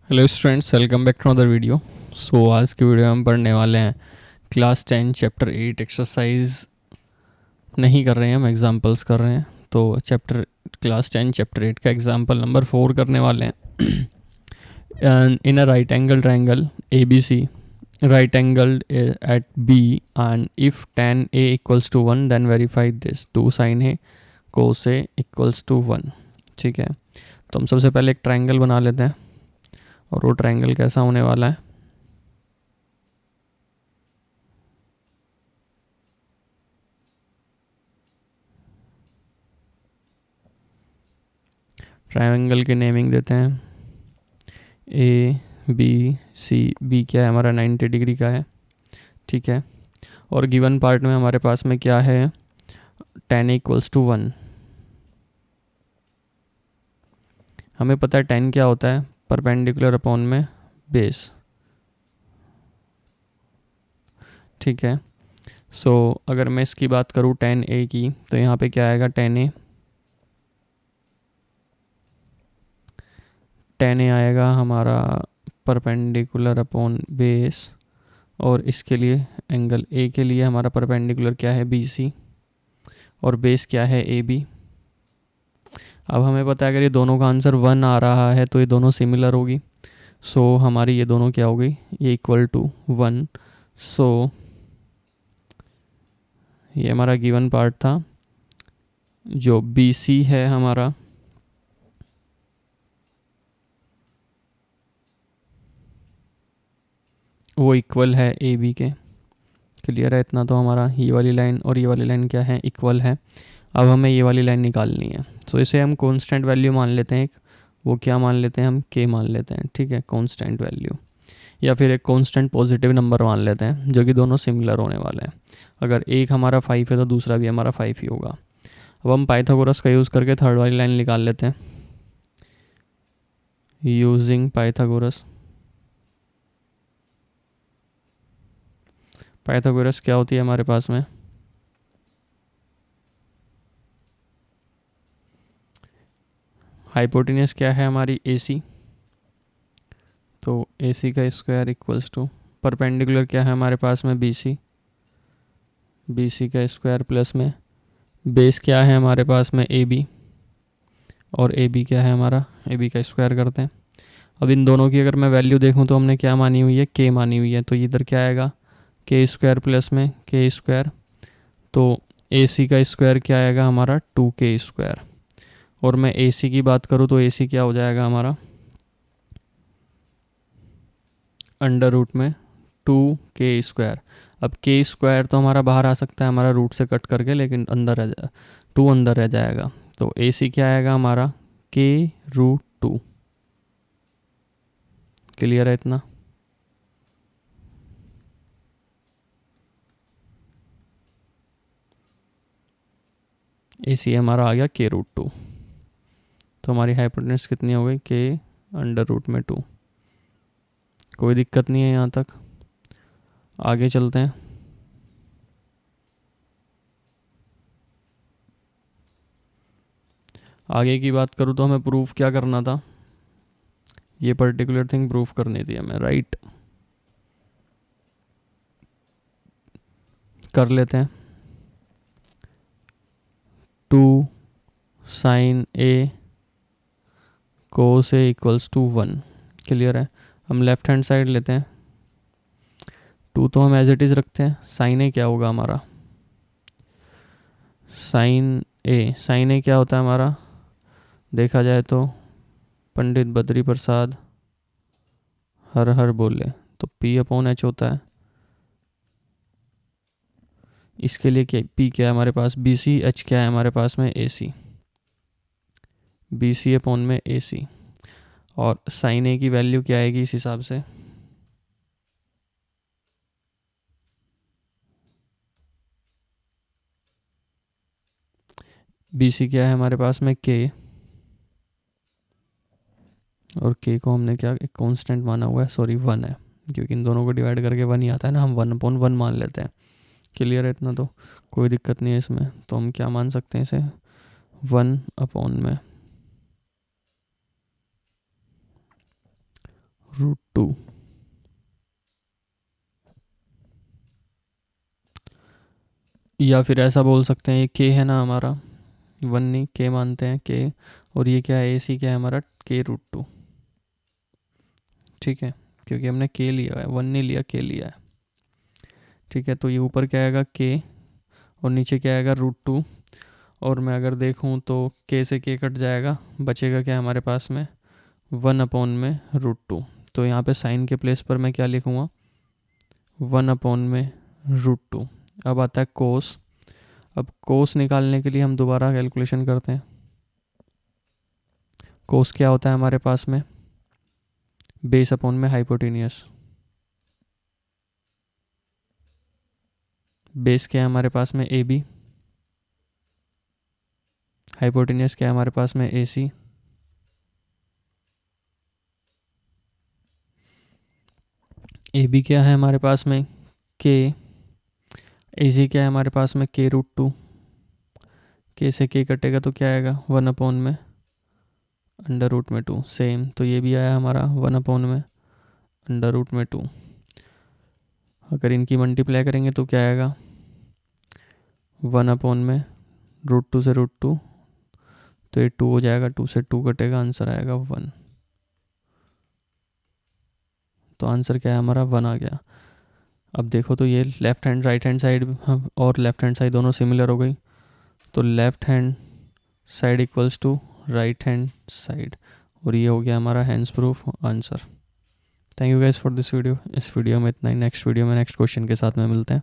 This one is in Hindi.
Hello students, welcome back to other video. आज की वीडियो में हम पढ़ने वाले हैं क्लास 10 चैप्टर 8 एक्सरसाइज। नहीं कर रहे हैं, हम एग्जांपल्स कर रहे हैं। तो चैप्टर क्लास 10 चैप्टर 8 का एग्जांपल नंबर 4 करने वाले हैं। In a right angle triangle A B C, right angle at B, and if tan a equals to 1 then verify this 2 sin a cos a equals to 1। ठीक है, तो हम सबसे पहले एक ट्रायंगल बना लेते हैं। और वो ट्रायंगल कैसा होने वाला है? ट्रायंगल की नेमिंग देते हैं ए बी सी। बी क्या है हमारा? 90 डिग्री का है। ठीक है, और गिवन पार्ट में हमारे पास में क्या है? tan equals to 1। हमें पता है tan क्या होता है? परपेंडिकुलर अपॉन में बेस। ठीक है, अगर मैं इसकी बात करूँ tan a की, तो यहाँ पे क्या आएगा? tan a आएगा हमारा परपेंडिकुलर अपॉन बेस। और इसके लिए एंगल ए के लिए हमारा परपेंडिकुलर क्या है? B C. और बेस क्या है? A B. अब हमें पता है अगर ये दोनों का आंसर 1 आ रहा है तो ये दोनों सिमिलर होगी। हमारी ये दोनों क्या हो गई? ये इक्वल टू 1। सो ये हमारा गिवन पार्ट था। जो बी सी है हमारा, वो इक्वल है ए बी के। क्लियर है? इतना तो हमारा ये वाली लाइन और ये वाली लाइन क्या है? इक्वल है। अब हमें ये वाली लाइन निकालनी है। इसे हम कांस्टेंट वैल्यू मान लेते हैं एक। वो क्या मान लेते हैं? हम के मान लेते हैं। ठीक है, कांस्टेंट वैल्यू, या फिर एक कांस्टेंट पॉजिटिव नंबर मान लेते हैं, जो कि दोनों सिमिलर होने वाले हैं। अगर एक हमारा 5 है तो दूसरा भी हमारा 5 ही होगा। अब हम पाइथागोरस का यूज़ करके थर्ड वाली लाइन निकाल लेते हैं यूजिंग पाइथागोरस। पाइथागोरस क्या होती है हमारे पास में? हाइपोटेन्यूस क्या है हमारी? ए सी। तो ए सी का स्क्वायर इक्वल्स टू परपेंडिकुलर क्या है हमारे पास में? B C. बी सी का स्क्वायर प्लस में बेस क्या है हमारे पास में? A B. और ए बी क्या है हमारा? ए बी का स्क्वायर करते हैं। अब इन दोनों की अगर मैं वैल्यू देखूं तो हमने क्या मानी हुई है? के मानी हुई है। तो इधर क्या आएगा? के स्क्वायर प्लस में के स्क्वायर। तो ए सी का स्क्वायर क्या आएगा हमारा? 2 के स्क्वायर। और मैं ए सी की बात करूँ तो ए सी क्या हो जाएगा हमारा? अंडर रूट में 2 के स्क्वायर। अब के स्क्वायर तो हमारा बाहर आ सकता है हमारा रूट से कट करके, लेकिन अंदर रह जा 2 अंदर रह जाएगा। तो ए सी क्या आएगा हमारा? के√2। क्लियर है इतना? ए सी हमारा आ गया के√2। तो हमारी हाइपोटेन्यूस कितनी हो गई? के अंडर रूट में 2। कोई दिक्कत नहीं है यहाँ तक। आगे चलते हैं। आगे की बात करूँ तो हमें प्रूफ क्या करना था? ये पर्टिकुलर थिंग प्रूफ करनी थी हमें, राइट? कर लेते हैं। 2 sin a cos a equals to 1। Clear है? हम लेफ्ट हैंड साइड लेते हैं। 2 तो हम एज इट इज़ रखते हैं। साइन ए क्या होगा हमारा? साइन ए क्या होता है हमारा? देखा जाए तो पंडित बद्री प्रसाद हर हर बोले, तो P/H होता है। इसके लिए क्या P क्या है हमारे पास? B C. एच क्या है हमारे पास में? ए सी। बी सी अपॉन में ए सी। और साइन ए की वैल्यू क्या आएगी इस हिसाब से? बी सी क्या है हमारे पास में? के। और के को हमने क्या एक कांस्टेंट माना हुआ है? सॉरी, 1 है, क्योंकि इन दोनों को डिवाइड करके 1 ही आता है ना। हम 1/1 मान लेते हैं। क्लियर है इतना? तो कोई दिक्कत नहीं है इसमें। तो हम क्या मान सकते हैं इसे? 1 अपॉन में √2। या फिर ऐसा बोल सकते हैं, ये के है ना हमारा, 1 नहीं, के मानते हैं के, और ये क्या है, ए सी क्या है हमारा, k√2। ठीक है, क्योंकि हमने के लिया है, 1 नहीं लिया, के लिया है। ठीक है, तो ये ऊपर क्या आएगा के, और नीचे क्या आएगा √2। और मैं अगर देखूँ तो के से के कट जाएगा, बचेगा क्या हमारे पास में, 1/√2। तो यहाँ पे साइन के प्लेस पर मैं क्या लिखूँगा, 1/√2। अब आता है कोस। अब कोस निकालने के लिए हम दोबारा कैलकुलेशन करते हैं। कोस क्या होता है हमारे पास में, बेस अपॉन में हाइपोटेनियस। बेस क्या है हमारे पास में, ए बी। हाइपोटेनियस क्या है हमारे पास में, ए सी। ए बी क्या है हमारे पास में, के। ए सी क्या है हमारे पास में, k√2। के से के कटेगा तो क्या आएगा, 1/√2। सेम, तो ये भी आया हमारा 1/√2। अगर इनकी मल्टीप्लाई करेंगे तो क्या आएगा, 1/√2 से √2, तो ये 2 हो जाएगा, 2 से 2 कटेगा, आंसर आएगा 1। तो आंसर क्या है हमारा, 1 आ गया। अब देखो तो ये left hand right hand side और लेफ्ट हैंड साइड दोनों सिमिलर हो गई, तो left hand side equals to right hand side, और ये हो गया हमारा hands proof answer. Thank you guys for this video. इस वीडियो में इतना ही, नेक्स्ट वीडियो में नेक्स्ट क्वेश्चन के साथ में मिलते हैं।